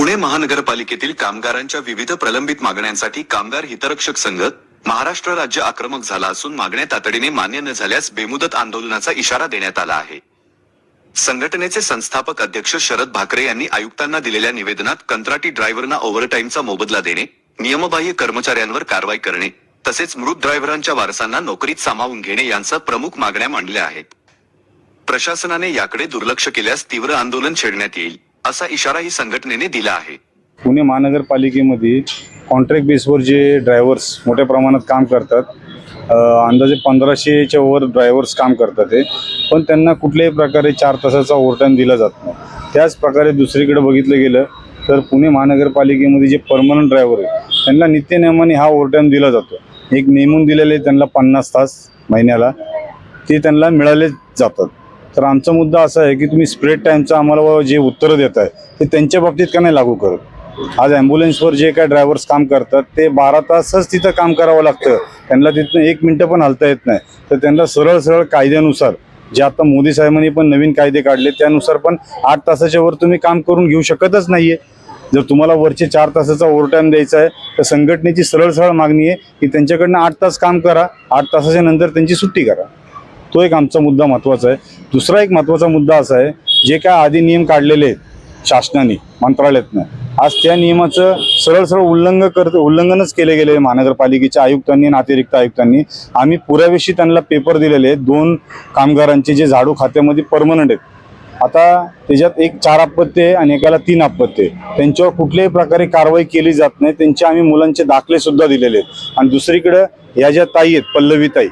पुणे महानगरपालिकेतील कामगारांच्या विविध प्रलंबित मागण्यांसाठी कामगार हितरक्षक संघ महाराष्ट्र राज्य आक्रमक झाला असून मागण्या तातडीने मान्य न झाल्यास बेमुदत आंदोलनाचा इशारा देण्यात आला आहे। संघटनेचे संस्थापक अध्यक्ष शरद भाकरे यांनी आयुक्तांना दिलेल्या निवेदनात कंत्राटी ड्रायव्हरना ओव्हरटाईमचा मोबदला देणे, नियमबाह्य कर्मचाऱ्यांवर कारवाई करणे तसेच मृत ड्रायव्हरांच्या वारसांना नोकरीत सामावून घेणे यांचा प्रमुख मागण्या मांडल्या आहेत। प्रशासनाने याकडे दुर्लक्ष केल्यास तीव्र आंदोलन छेडण्यात येईल असा इशाराही संघटनेने दिला आहे। पुणे महानगरपालिकेमध्ये कॉन्ट्रॅक्ट बेसवर जे ड्रायव्हर्स मोठ्या प्रमाणात काम करतात, अंदाजे 1500च्या वर ड्रायव्हर्स काम करतात ते, पण त्यांना कुठल्याही प्रकारे 4 तासाचा ओव्हरटाईम दिला जात नाही। त्याच प्रकारे दुसरीकडे बघितलं गेलं तर पुणे महानगरपालिकेमध्ये जे परमनंट ड्रायव्हर आहेत त्यांना नित्यनेमाने हा ओव्हरटाईम दिला जातो। एक नेमून दिलेले त्यांना 50 तास महिन्याला ते त्यांना मिळाले जातात। तर आमचा मुद्दा असा आहे की तुम्ही स्प्रेड टाईमचं आम्हाला जे उत्तरं देत आहे ते त्यांच्या बाबतीत का नाही लागू करत। आज ॲम्ब्युलन्सवर जे काय ड्रायव्हर्स काम करतात ते 12 तासच तिथं काम करावं लागतं, त्यांना तिथं 1 मिनिटं पण हलता येत नाही। तर त्यांना सरळ कायद्यानुसार जे आता मोदी साहेबांनी पण नवीन कायदे काढले त्यानुसार पण 8 तासाच्या वर तुम्ही काम करून घेऊ शकतच नाहीये। जर तुम्हाला वरचे 4 तासाचा ओव्हरटाईम द्यायचा आहे तर संघटनेची सरळ मागणी आहे की त्यांच्याकडनं 8 तास काम करा, 8 तासाच्या नंतर त्यांची सुट्टी करा। तो एक आमचा मुद्दा महत्त्वाचा आहे। दुसरा एक महत्त्वाचा मुद्दा असा आहे, जे काय आधी नियम काढलेले आहेत शासनाने मंत्रालयातनं, आज त्या नियमाचं सरळ उल्लंघनच केले गेले महानगरपालिकेच्या आयुक्तांनी आणि अतिरिक्त आयुक्तांनी। आम्ही पुराव्याशी त्यांना पेपर दिलेले आहेत 2 कामगारांचे जे झाडू खात्यामध्ये परमनंट आहेत। आता त्याच्यात एक 4 अपत्य आहे आणि एकाला 3 अपत्य आहे, त्यांच्यावर कुठल्याही प्रकारे कारवाई केली जात नाही। त्यांचे आम्ही मुलांचे दाखले सुद्धा दिलेले आहेत। आणि दुसरीकडे या ज्या ताई आहेत पल्लवीताई,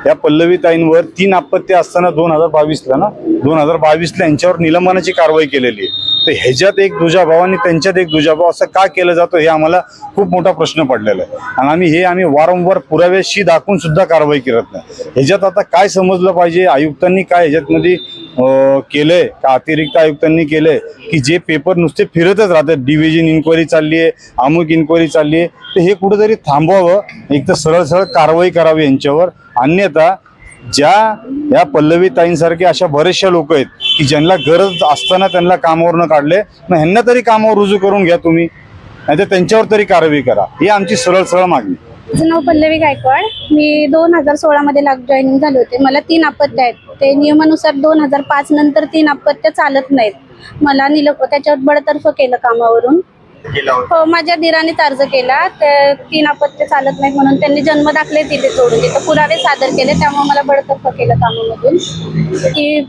या पल्लवीताईंवर 3 अपत्य असताना 2022ला यांच्यावर निलंबनाची कारवाई केलेली आहे। तर ह्याच्यात एक दुजाभाव आणि त्यांच्यात एक दुजाभाव असं का केलं जातं हे आम्हाला खूप मोठा प्रश्न पडलेला आहे। आणि आम्ही वारंवार पुराव्याशी दाखवून सुद्धा कारवाई करत नाही। ह्याच्यात आता काय समजलं पाहिजे, आयुक्तांनी काय ह्याच्यातमध्ये केलंय का अतिरिक्त आयुक्तांनी केलंय की जे पेपर नुसते फिरतच राहतात, डिव्हिजन इन्क्वायरी चालली आहे, अमुक इन्क्वायरी चालली आहे, तर हे कुठेतरी थांबवावं, एक तर सरळ कारवाई करावी यांच्यावर। अन्यथा या पल्लवीताईंसारखे अशा बरेचशा लोक आहेत की ज्यांना गरज असताना त्यांना कामावर न काढले, मग ह्यांना तरी कामावर रुजू करून घ्या तुम्ही, नाहीतर त्यांच्यावर तरी कारवाई करा, ही आमची सरळ मागणी। माझं नाव पल्लवी गायकवाड। मी 2016 मध्ये जॉईनिंग झाले होते। मला 3 अपत्य आहेत, ते नियमानुसार 2005 नंतर 3 अपत्य चालत नाहीत। मला त्याच्यावर बडतर्फ केलं कामावरून। हो, माझ्या दिराने अर्ज केला, 3 अपत्य चालत नाहीत म्हणून त्यांनी जन्म दाखले तिथे सोडून तिथं पुरावे सादर केले, त्यामुळे मला बडतर्फ केलं कामामधून। की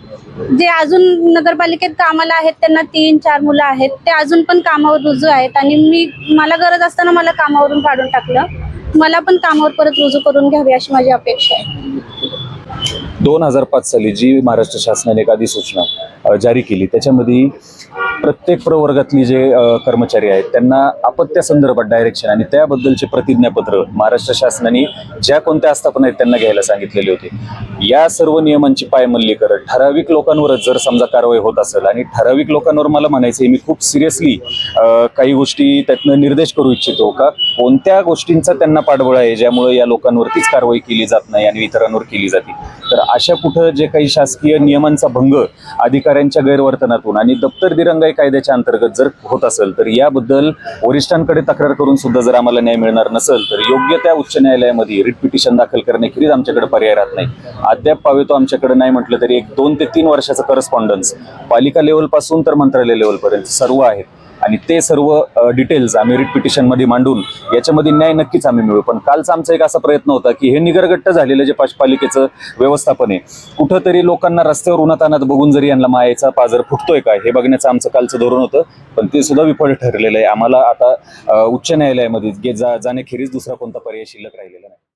जे अजून नगरपालिकेत कामाला आहेत त्यांना 3-4 मुलं आहेत, ते अजून पण कामावर रुजू आहेत आणि मला गरज असताना मला कामावरून काढून टाकलं। मला पण कामावर परत रुजू करून घ्यावी अशी माझी अपेक्षा आहे। 2005 साली जी महाराष्ट्र शासनाने एक अधिसूचना जारी केली, त्याच्यामध्ये प्रत्येक प्रवर्गातली जे कर्मचारी आहेत त्यांना अपत्यासंदर्भात डायरेक्शन आणि त्याबद्दलचे प्रतिज्ञापत्र महाराष्ट्र शासनाने ज्या कोणत्या आस्थापना आहेत त्यांना घ्यायला सांगितलेले होते। या सर्व नियमांची पायमल्ली करत ठराविक लोकांवरच जर समजा कारवाई होत असेल, आणि ठराविक लोकांवर मला म्हणायचं मी खूप सिरियसली काही गोष्टी त्यातनं निर्देश करू इच्छितो का कोणत्या गोष्टींचा त्यांना पाठबळ आहे ज्यामुळे या लोकांवरतीच कारवाई केली जात नाही आणि इतरांवर केली जाते। तर अशा कुठं जे काही शासकीय नियमांचा भंग अधिकाऱ्यांच्या गैरवर्तनातून आणि दप्तर दिरंगाई कायद्याच्या अंतर्गत जर होत असेल तर याबद्दल वरिष्ठांकडे तक्रार करून सुद्धा जर आम्हाला न्याय मिळणार नसेल तर योग्य त्या उच्च न्यायालयामध्ये रिट पिटिशन दाखल करण्याखेरीज आमच्याकडे पर्याय राहत नाही। अद्याप पावेतो आमच्याकडे नाही म्हटलं तरी एक 2 ते 3 वर्षाचं करस्पॉन्डन्स पालिका लेवलपासून तर मंत्रालय लेवलपर्यंत सर्व आहेत आणि ते सर्व डिटेल्स आम्ही रिट पिटिशनमध्ये मांडून याच्यामध्ये न्याय नक्कीच आम्ही मिळू। पण कालचा आमचा एक असा प्रयत्न होता की हे निगरगट्ट झालेलं जे पालिकेचं व्यवस्थापन आहे कुठंतरी लोकांना रस्त्यावर उन्हातानात बघून जरी यांना मायेचा पाजर फुटतोय का हे बघण्याचं आमचं कालचं धोरण होतं, पण ते सुद्धा विफळ ठरलेलं आहे। आम्हाला आता उच्च न्यायालयामध्ये जाण्याखेरीज दुसरा कोणता पर्याय शिल्लक राहिलेला नाही।